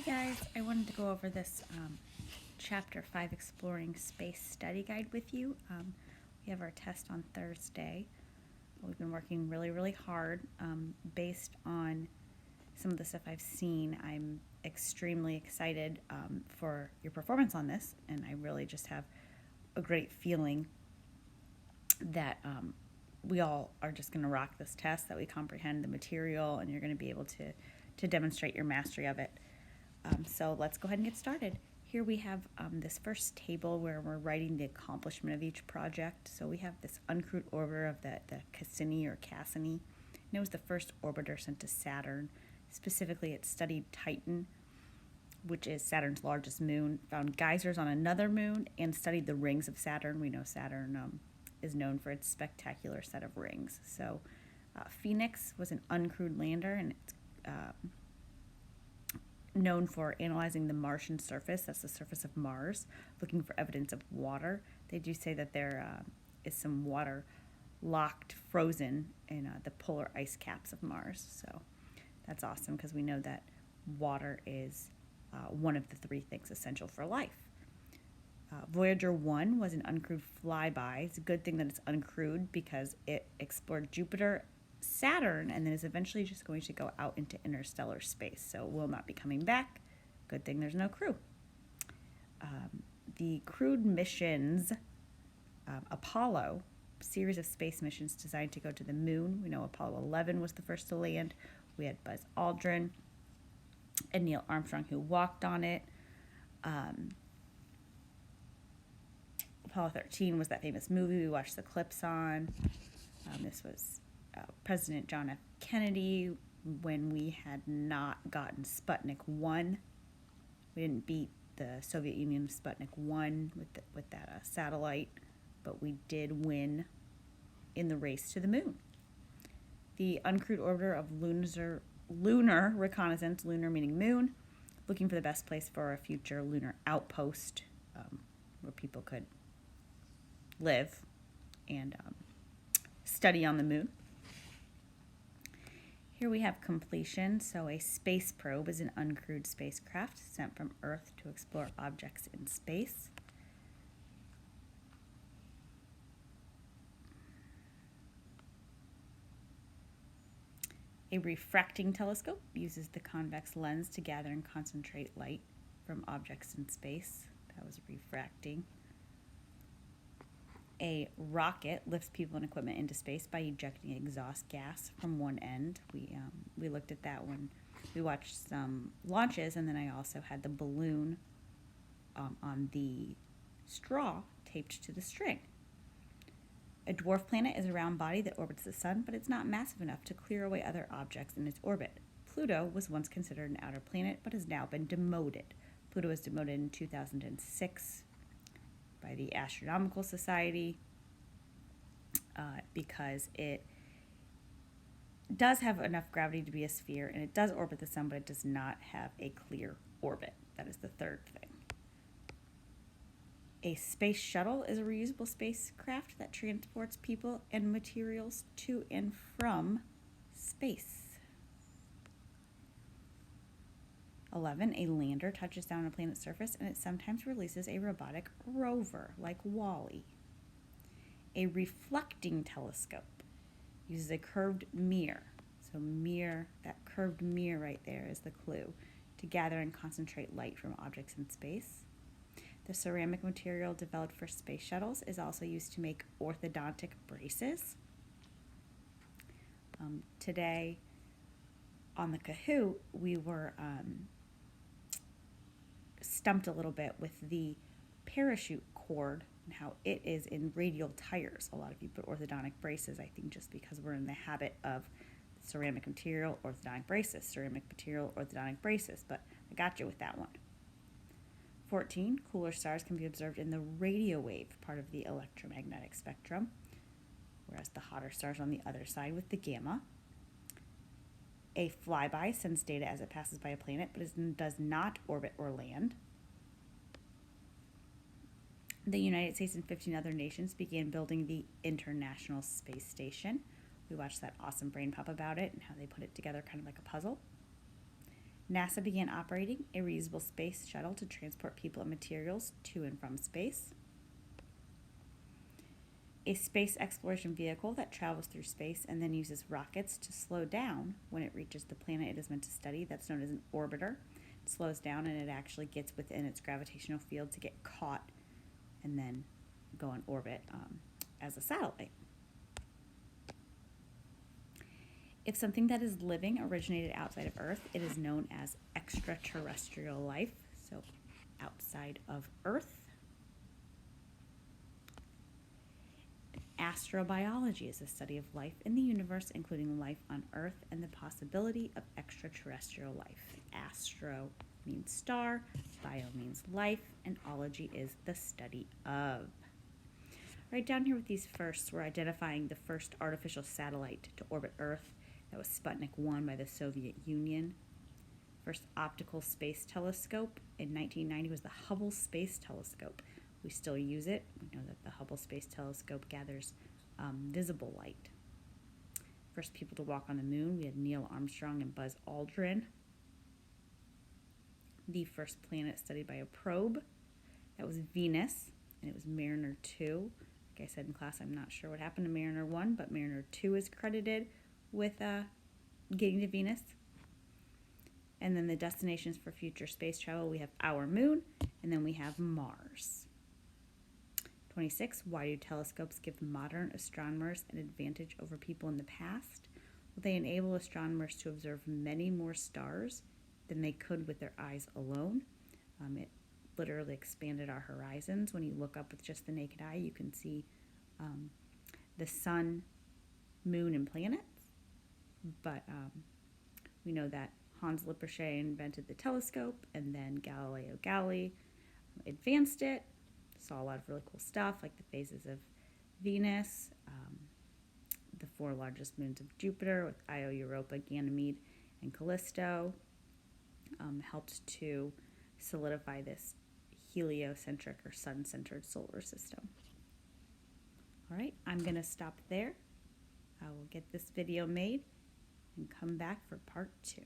guys, I wanted to go over this Chapter 5 Exploring Space Study Guide with you. We have our test on Thursday. We've been working really hard based on some of the stuff I've seen. I'm extremely excited for your performance on this, and I really just have a great feeling that we all are just going to rock this test, that we comprehend the material, and you're going to be able to demonstrate your mastery of it. So let's go ahead and get started. Here we have this first table where we're writing the accomplishment of each project. So we have this uncrewed orbiter of the Cassini or Cassini. And it was the first orbiter sent to Saturn. Specifically, it studied Titan, which is Saturn's largest moon, found geysers on another moon, and studied the rings of Saturn. We know Saturn is known for its spectacular set of rings. So Phoenix was an uncrewed lander, and it's known for analyzing the Martian surface, that's the surface of Mars, looking for evidence of water. They do say that there is some water locked, frozen in the polar ice caps of Mars. So that's awesome because we know that water is one of the three things essential for life. Voyager 1 was an uncrewed flyby. It's a good thing that it's uncrewed because it explored Jupiter, Saturn, and then is eventually just going to go out into interstellar space. So it will not be coming back. Good thing there's no crew. The crewed missions, Apollo, series of space missions designed to go to the moon. We know Apollo 11 was the first to land. We had Buzz Aldrin and Neil Armstrong who walked on it. Apollo 13 was that famous movie we watched the clips on. This was President John F. Kennedy when we had not gotten Sputnik 1. We didn't beat the Soviet Union Sputnik 1 with that satellite, but we did win in the race to the moon. The uncrewed orbiter of lunar reconnaissance, lunar meaning moon, looking for the best place for a future lunar outpost where people could live and study on the moon. Here we have completion. So a space probe is an uncrewed spacecraft sent from Earth to explore objects in space. A refracting telescope uses the convex lens to gather and concentrate light from objects in space. That was refracting. A rocket lifts people and equipment into space by ejecting exhaust gas from one end. We looked at that when we watched some launches, and then I also had the balloon on the straw taped to the string. A dwarf planet is a round body that orbits the sun, but it's not massive enough to clear away other objects in its orbit. Pluto was once considered an outer planet, but has now been demoted. Pluto was demoted in 2006 by the Astronomical Society because it does have enough gravity to be a sphere, and it does orbit the sun, but it does not have a clear orbit. That is the third thing. A space shuttle is a reusable spacecraft that transports people and materials to and from space. 11, a lander touches down on a planet's surface, and it sometimes releases a robotic rover, like WALL-E. A reflecting telescope uses a curved mirror. So mirror, that curved mirror right there is the clue, to gather and concentrate light from objects in space. The ceramic material developed for space shuttles is also used to make orthodontic braces. Today on the Kahoot, we were stumped a little bit with the parachute cord and how it is in radial tires. A lot of you put orthodontic braces, I think, just because we're in the habit of ceramic material, orthodontic braces, ceramic material, orthodontic braces, but I got you with that one. 14, cooler stars can be observed in the radio wave part of the electromagnetic spectrum, whereas the hotter stars on the other side with the gamma. A flyby sends data as it passes by a planet, but it does not orbit or land. The United States and 15 other nations began building the International Space Station. We watched that awesome brain pop about it and how they put it together kind of like a puzzle. NASA began operating a reusable space shuttle to transport people and materials to and from space. A space exploration vehicle that travels through space and then uses rockets to slow down when it reaches the planet it is meant to study. That's known as an orbiter. It slows down and it actually gets within its gravitational field to get caught and then go in orbit as a satellite. If something that is living originated outside of Earth, it is known as extraterrestrial life, so outside of Earth. Astrobiology is the study of life in the universe, including life on Earth and the possibility of extraterrestrial life. Astro means star, bio means life, and ology is the study of. Right down here with these firsts, we're identifying the first artificial satellite to orbit Earth. That was Sputnik 1 by the Soviet Union. First optical space telescope in 1990 was the Hubble Space Telescope. We still use it. We know that the Hubble Space Telescope gathers visible light. First people to walk on the moon, we had Neil Armstrong and Buzz Aldrin. The first planet studied by a probe, that was Venus, and it was Mariner 2. Like I said in class, I'm not sure what happened to Mariner 1, but Mariner 2 is credited with getting to Venus. And then the destinations for future space travel, we have our moon, and then we have Mars. 26, why do telescopes give modern astronomers an advantage over people in the past? Well, they enable astronomers to observe many more stars than they could with their eyes alone. It literally expanded our horizons. When you look up with just the naked eye, you can see the sun, moon, and planets. But we know that Hans Lippershey invented the telescope, and then Galileo Galilei advanced it. Saw a lot of really cool stuff, like the phases of Venus, the 4 largest moons of Jupiter with Io, Europa, Ganymede, and Callisto. Helped to solidify this heliocentric or sun-centered solar system. All right, I'm going to stop there. I will get this video made and come back for part 2.